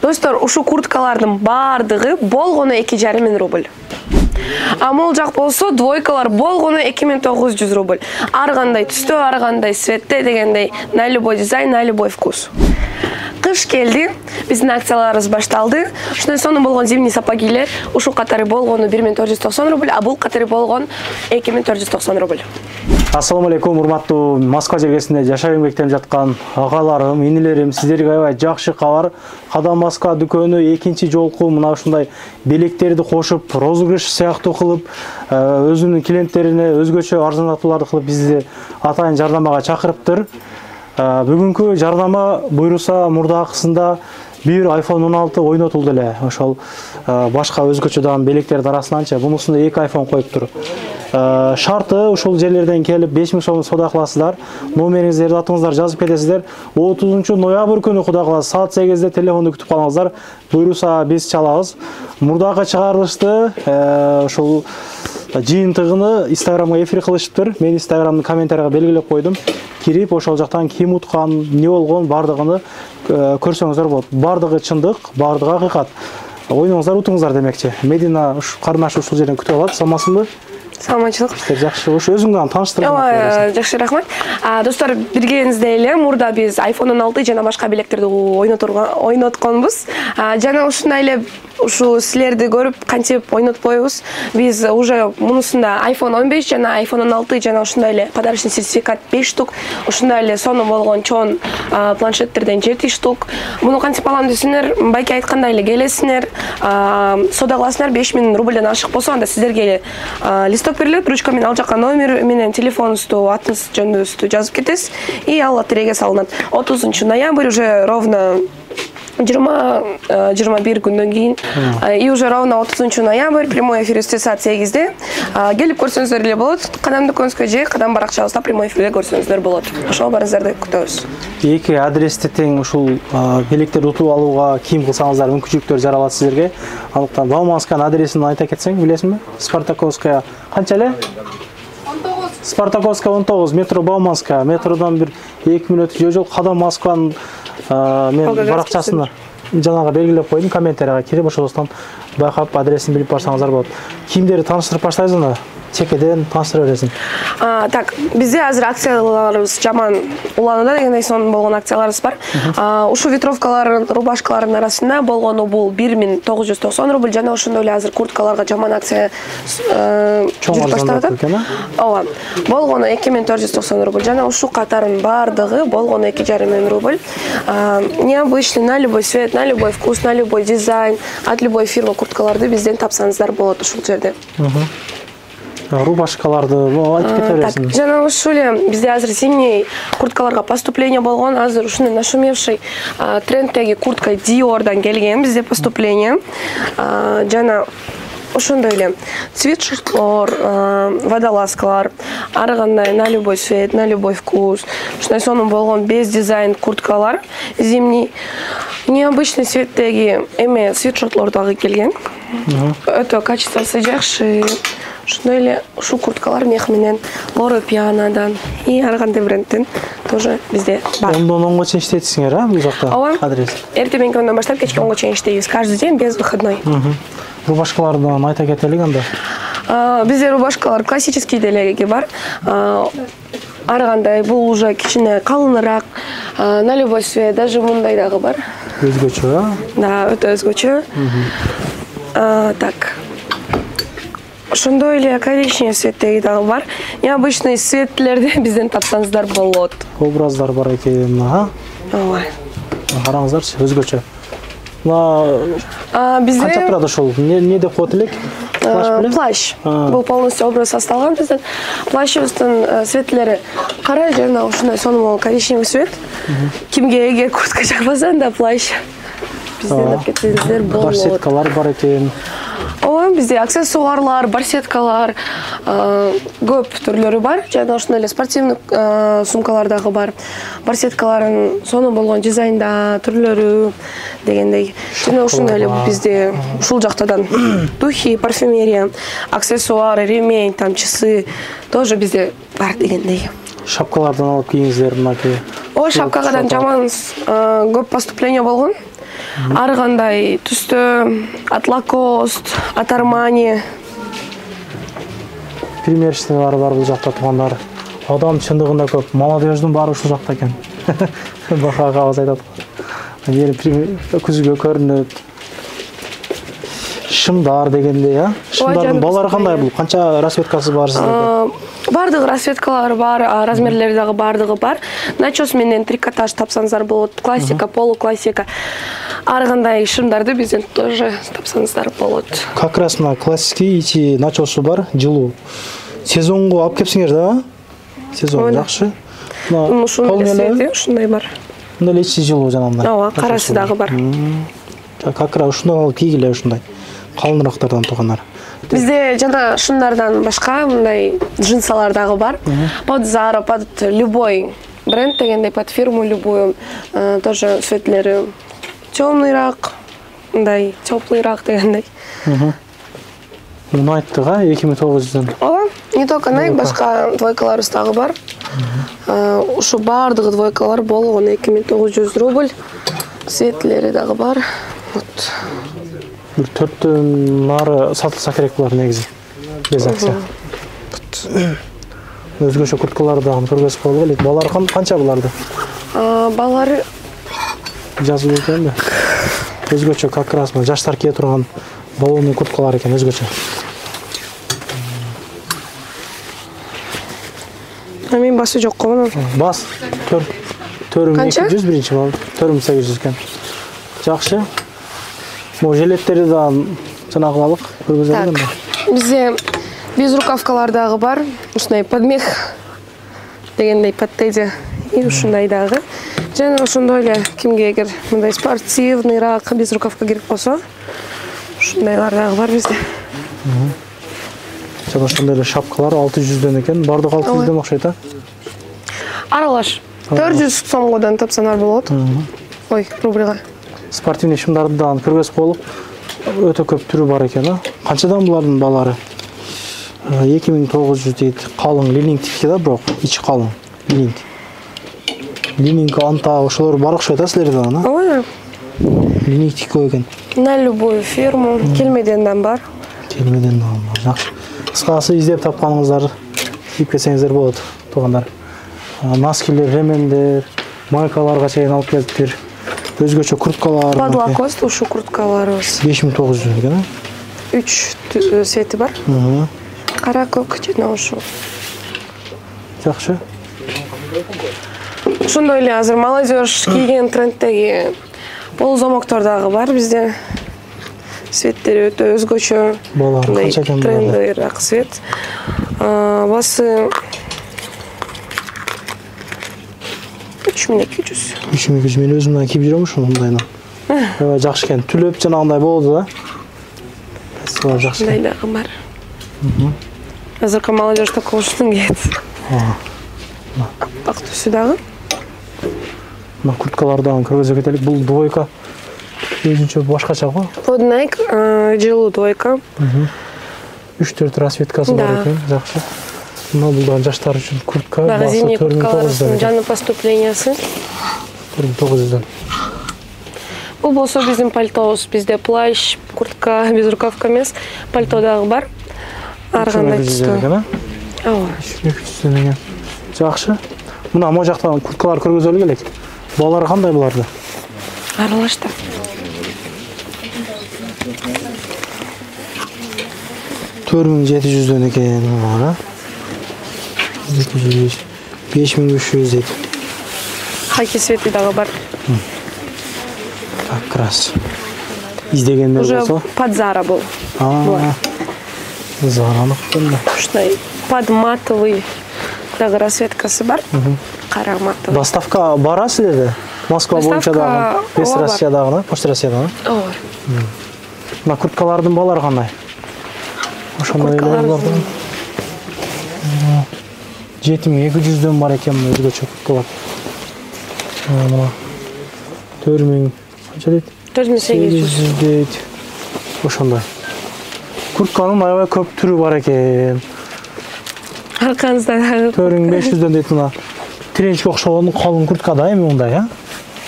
Достор, ушу курткалардын бардыгы болгону 2,5 рубль. А мол жак болсо двойкалар болгону 2900 рубль. Ар кандай түстө, ар кандай цветте дегендей, на любой дизайн, на любой вкус. Кыш келди, биздин акцияларыбыз башталды. Ушундан соң болгон зимний сапогилер ушу катары болгону 1490 рубль, а бул катары болгон 2490 рубль. Ассаламу алейкум, урматтуу Москва жергесинде жашап эмгектенип жаткан агаларым, инилерим, сиздерге аябай жакшы кабар. Кадам Москва дүкөнү экинчи жолку мына ушундай белектерди кошуп, розыгрыш сыяктуу кылып, өзүнүн клиенттерине өзгөчө арзандатууларды кылып бизди атайын жардамага чакырыптыр. Бүгүнкү жардама буйруса мурдакысында bir iPhone 16 ойнотулду эле. Ошол башка өзгөчө дагы белектердин арасынанча бунусунда 2 iPhone коюптур. Шарты ушул жерлерден келип 5000 сом соода кыласыздар. Номериңиздерди, атыңыздарды жазып кетесиздер. 30 ноябрь күнү Кудай кааласа саат 8-де телефонду күтүп калыңыздар. Буйруса биз чалабыз. Мурдагы чыгарылышты ушул жыйынтыгыны Instagramга эфир кылышыптыр. Мен Instagramдын комментарийга белгилеп койдум. Кирип ошол жактан ким уткан, эмне болгон бардыгыны көрсөңүздөр болот. Бардыгы чындык, бардыгы акыйкат. Ойноңуздар, утуңуздар демекчи. Медина карындаш ушул жерден күтүп алат. Саламатсызбы? Саламатчылык. Жакшы, ушу өзүңдү тааныштырып. Жакшы, рахмат. Достор, билгениңиздей эле, мурда биз iPhone 16 жана башка белектерди ойнотконбуз. Жана ушундай эле ушу силерди көрүп кантип ойнотпойбуз. Биз уже мунусунда iPhone 15 жана iPhone 16 жана ушундай эле подарочный сертификат 5 штук, ушундай эле сону болгон чоң планшеттерден 7 штук. Муну кантип алам десеңер, байке айткандай эле келесиңер, соода кыласыңар 5000 рубльден ашык болсо, анда сиздерге листок берилет, ручка менен ал жакка номер менен телефонуңузду, атыңыз, жөнүңүздү жазып кетесиз и ал лотерейге салынат. 30 ноябрь уже ровно 21 күндөн кийин и уже ровно 30 ноябрь прямой эфир саат 8-де келип көрсөңүздөр эле болот. Кадам дүкөнүбүзгө же кадам баракчабызда прямой эфирде көрсөңүздөр болот. Ошол барыңыздарды күтөбүз. Эки адресте тең ушул белектерди утуп алууга ким кылсаңыздар мүмкүнчүлүктөр жаралат сиздерге. Андыктан Баумансканын адресин айта кетсең, билесиңби? Спартаковская канча эле? 19. Спартаковская 19, метро Бауманская. Метродон бир 2 мүнөт жол. Кадам Москванын мен баракчасына жанагы белгилеп койдум, комментарийга кирип ошондон байкап адресин билип барсаңыздар болот. Кимдерди тааныштырып баштайсызбы? Чекеден тааныштыра бересиң. Так, бизде азыр акцияларыбыз жаман уланууда дегендей сонун болгон акцияларыбыз бар. Ушу ветровкалардын, рубашкалардын арасында болгону бул 1990 рубль жана ошондой эле азыр курткаларга жаман акция жүрүп баштады. Ооба. Болгону 2490 рубль жана ушу катарын бардыгы болгону 2,5 рубль. Необычный, на любой цвет, на любой вкус, на любой дизайн, от любой фирмы курткаларды бизден тапсаңыздар болот ушул жерде. Рубашкаларды айтып кете бересиң. Жана ушул эле бизде азыр зимний курткаларга поступление болгон. Азыр ушундай нашумевший трендтеги куртка Dior'дан келген бизде поступление. Жана ошондой эле свитшертлор, водолазкалар, ар кандай на любой цвет, на любой вкус. Ушундай сонун болгон без дизайн курткалар зимний. Необычный цветтеги эме свитшертлор дагы келген. Өтө качествосы жакшы. Ушундай эле ушул курткалар мех менен Loro Piano'дан и ар кандай брендтен тоже бизде бар. 10-дон 10-га чейин иштетсиңер, бул жакта адрес. Эртең менен 10-дон баштап кечке 10-га чейин иштейбиз, каждый день без выходной. Рубашкалардан айта кетелик анда. Бизде рубашкалар классический делеги бар. Ар кандай, бул уже кичине калыныраак, на любой цвет, даже мындай дагы бар. Өзгөчө, Да, өтө өзгөчө. Так. Ошондой эле коричневый цветтеги дагы бар. Необычный цветтерди бизден тапсаңыздар болот. Образдар бар экен, Ооба. Караңыздарчы, өзгөчө. Бизде канча турат ошол? Эмне деп коет элек? Плащ. Бул полностью образ составлан бизден. Плащыбыздын цветлери кара жана ушундай сонун коричневый цвет. Кимге эгер куртка жакпаса, анда плащ бизден алып кетсеңиздер болот. Барсеткалар бар экен. Ооба, бизде аксессуарлар, барсеткалар, көп түрлөрү бар. Жана ошондой эле спортивный сумкалар дагы бар. Барсеткалардын сонун болгон дизайнда түрлөрү дегендей. Жана ошондой эле бизде ушул жактадан духи, парфюмерия, аксессуары, ремень, там часы тоже бизде бар дегендей. Шапкалардан алып кийиңиздер мынакей. Шапкадан жаман көп поступление болгон. ар кандай түстө от Lacoste, от Armani. Примерчилер бар бул жакта туугандар. Адам чындыгында көп. Молодежьдун баары ушул жакта экен. Бака агабыз айтат. Эл көзгө көрүнөт. Шымдар дегенде, я? Шымдардын балары кандай бул? Канча расцветкасы бар сиздерде? Бардыгы расцветкалары бар, размерлери дагы бардыгы бар. Начос менен трикотаж тапсаңыздар болот. Классика, полуклассика. Ар кандай шымдарды бизден тоже тапсаңыздар болот. Как раз на классики ичи начосу бар, жылуу. Сезонго алып кепсиңер да? Сезон жакшы. Ушунун цвети ушундай бар. Мында эле ичи жылуу жанагындай. Ооба, карасы дагы бар. Как раз ушундай алып кийгиле ушундай. Калыныраактардан туугандар. Бизде жана шымдардан башка мындай джинсалар дагы бар. Под Zara, под любой бренд дегендей, под фирму любую. Тоже цветлери темныйраак, мындай теплыйраак дегендей. Муну айттык, 2900дөн. Ооба, не только Nike, башка двойкаларыбыз дагы бар. Ушу бардыгы двойкалар болгон 2900 рубль. Цветлери дагы бар. Вот. Бир 4төн нары сатылса керек булар негизи. Без акция. Өзгөчө курткаларды дагы көргөзүп коелу элек. Балар канча буларды? Балары Жазылып экен да. Өзгөчө как раз жаштар кие турган балонный курткалар экен өзгөчө. Мен басы жок го. Бас 4200 биринчи бал, 4800 экен. Жакшы. Мо жилеттери да жанагы балык көргөзөлгөн да. Бизде безрукавкалар дагы бар. Ушундай подмех дегендей подтеди и ушундай дагы. Жана ошондой эле кимге эгер мындай спортивныйраак безрукавка керек болсо, ушундайлар дагы бар бизде. Жана ошондой эле шапкалар 600дөн экен. Бардык 600дөн окшойт, а? Аралаш. 400 сомгодон тапсаңар болот. Ой, рубрига. Спортивный шымдарды да көргөзүп коелук. Өтө көп түрү бар экен, а? Канчадан булардын балары? 2900 дейт. Калың линингтики да, бирок ичи калың. Лининг. Лининг анта ошолор бар окшойт, а силерде ана? Ой. Линингтики экен. На любую фирму, келмеден да бар. Келмеден да бар. Жакшы. Кыскасы издеп тапканыңыздар кийип кетсеңиздер болот, туугандар. Носкилер, ремендер, майкаларга чейин алып келиптир. Өзгөчө курткалар. Под Lacoste ушу курткаларыбыз. 5900 экен, а? 3 цвети бар. Кара, көк жана ушу. Жакшы. Ошондой эле азыр молодежь кийген тренддеги полузамоктор дагы бар бизде. Цветтери өтө өзгөчө. Балар канча экен? Тренддейраак цвет. Басы 3200. 3200 мен өзүмдөн кийип жүрөм ушуну мындайынан. Аябай жакшы экен. Түлөп жанагындай болду да. Спасибо, жакшы. Мындай дагы бар. Азыркы молодежь только ушуну кийет. Аппак түсү дагы. Мына курткалардан көргөзө кетелик. Бул двойка. Өзүнчө башкача го. Под Nike жылуу двойка. 3-4 расцветкасы бар экен. Жакшы. Мына булдан жаштар үчүн куртка, басы зимний 4900. Жаңы поступлениясы. 4900. Бул болсо биздин пальтобуз. Бизде плащ, куртка, безрукавка эмес, пальто дагы бар. Ар кандай түстө. Ооба. 300 экен. Жакшы. Мына мо жактан курткалар көргөзөлү келек. Балары кандай буларды? Аралашта. $4700 экен мына. 5500 дейт. Хаки цвети дагы бар. Как раз. Издегендер Уже болсо. под Zara был. Зараныкпын да. Ушундай под матовый дагы расцветкасы бар. Кара матовый. Доставка бара силерде? Москва боюнча дагы, Вест Россия дагы, Почта Россия дагы. Ооба. Мына курткалардын балары кандай? Ошондой эле бар. 7200дөн бар экен өзгөчө курткалар. Мына 4000 канча дейт? 4800 дейт. Ошондой. Куртканын аябай көп түрү бар экен. Аркаңызда дагы 4500дөн дейт мына. Тренчке окшогон калың куртка да эми мындай, а?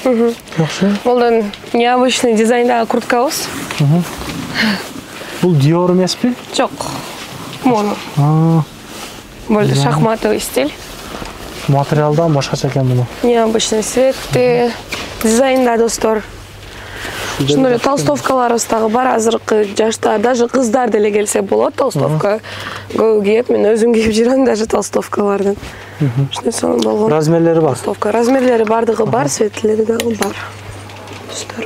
Жакшы. Болдан необычный дизайндагы курткабыз. Бул Dior эмеспи? Жок. Моно. Более шахматовый стиль. Материалдан башкача экен бул. Необычный цвет. Дизайнда достор. Ошондой эле толстовкаларыбыз дагы бар. Азыркы жашта даже кыздар деле келсе болот. Толстовка көп кийет. Мен өзүм кийип жүрөм даже толстовкалардан. Ошондой сонун болгон. Размерлери бар. Толстовка. Размерлери бардыгы бар, светлери дагы бар. Достор.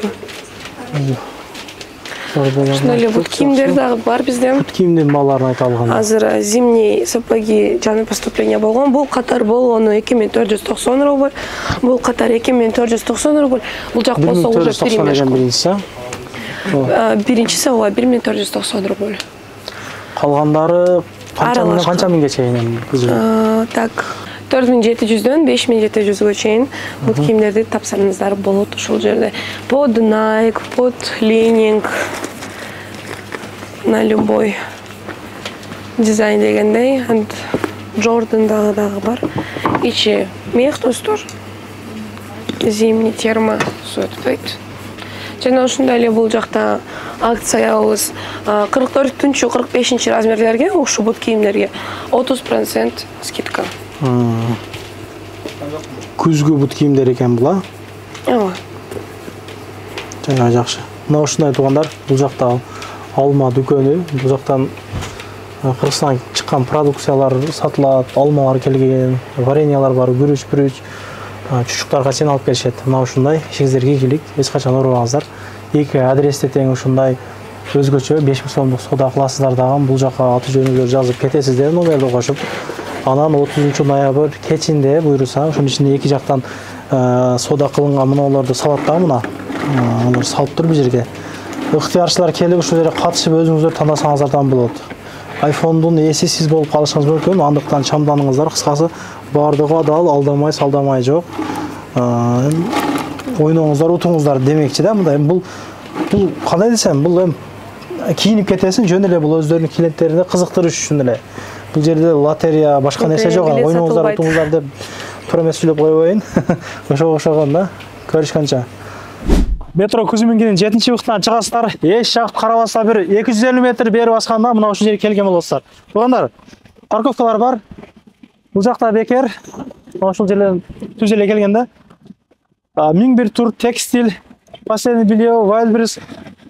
Ошондой эле бут кийимдер дагы бар бизде. Бут кийимдин мааларын айта алганда. Азыр зимний сапоги жаңы поступление болгон. Бул катар болгону 2490 рубль. Бул катар 2490 рубль. Бул жак болсо уже перемешка. Биринчиси ооба 1490 рубль. Калгандары канча миңге чейин? Так, 4700дөн 5700га чейин бут кийимдерди тапсаңыздар болот ушул жерде. Под Nike, под Lening, на любой дизайн дегендей. Jordan дагы бар. Ичи мех достор. Зимний термо соответствует. Жана ушундай эле бул жакта акциябыз 44-45 размерлерге ушул бут кийимдерге 30% скидка. Күзгү бут кийимдер экен бул, Ооба. Жакшы. Мына ушундай туугандар, бул жакта алма дүкөнү, бул жактан Кыргызстандан чыккан продукциялар сатылат, алмалар келген, вареньялар бар, күрүч, чучуктарга чейин алып келишет. Мына ушундай ишиңиздерге ийгилик, эч качан оорубаңыздар. Эки адресте тең ушундай өзгөчө 5000 сомдук соода кыласыздар дагы бул жака аты жөнүңүздөрдү жазып кетесиздер, номерди кошуп. Анан 30 ноябрь кечинде буйруса, ошонун ичинде эки жактан соода кылынган мыналарды салат да мына. Алар салып тур бул жерге. Ыктыярчылар келип ушул жерге катышып өзүңүздөр тандасаңыздардан болот. iPhone'дун ээси сиз болуп калышыңыз мүмкүн, андыктан чамданыңыздар. Кыскасы бардыгы адал, алдамай жок. Ойноңуздар, утуңуздар демекчи да, мындай бул кандай десем, бул эми кийинип кетесиң, жөн эле бул өздөрүнүн клиенттерине кызыктырыш үчүн эле. Бул жерде лотерея, башка нерсе жок, ойноңуздар, утуңуздар деп тура эмес сүйлөп койбойн. Ошого окшогон да. Көрүшкөнчө. Метро Кузмингинин 7-бактан чыгасыздар. Эч жакты карабаса бир 250 метр бери басканда мына ушул жерге келген болосуздар. Туугандар, парковкалар бар. Бул жакта бекер. Ушул жерден түз эле келгенде. 1001 тур, текстиль, последний белье, Wildberries,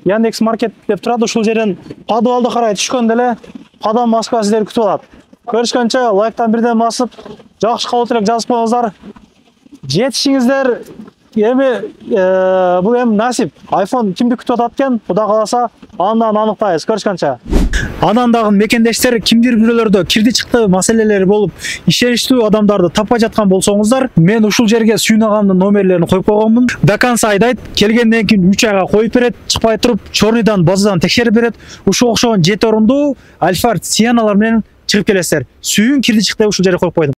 Яндекс Маркет деп турат. Ушул жерден подвалды карай түшкөндө эле Кадам Москва сиздерди күтүп алат. Көрүшкөнчө лайктан бирден басып, жакшы кабыл тилек жазып коюңуздар. Жетишиңиздер. Бул эми насип. iPhone кимди күтүп атат экен? Кудай кааласа, андан аныктайбыз. Көрүшкөнчө. Анан дагы мекендештер кимдир бирөөлөрдө кирди чыкты маселелери болуп, ишеништүү адамдарды таппай жаткан болсоңуздар, мен ушул жерге сүйнагамдын номерлерин коюп койгонмун. До конца айдайт, келгенден кийин 3 айга коюп берет, чыкпай туруп, чорныйдан базадан текшерип берет. Ушул окшогон 7 орундуу Альфард Сиеналар менен чыгып келесиздер. Сүйүн кирди чыкты ушул жерге коюп койдум.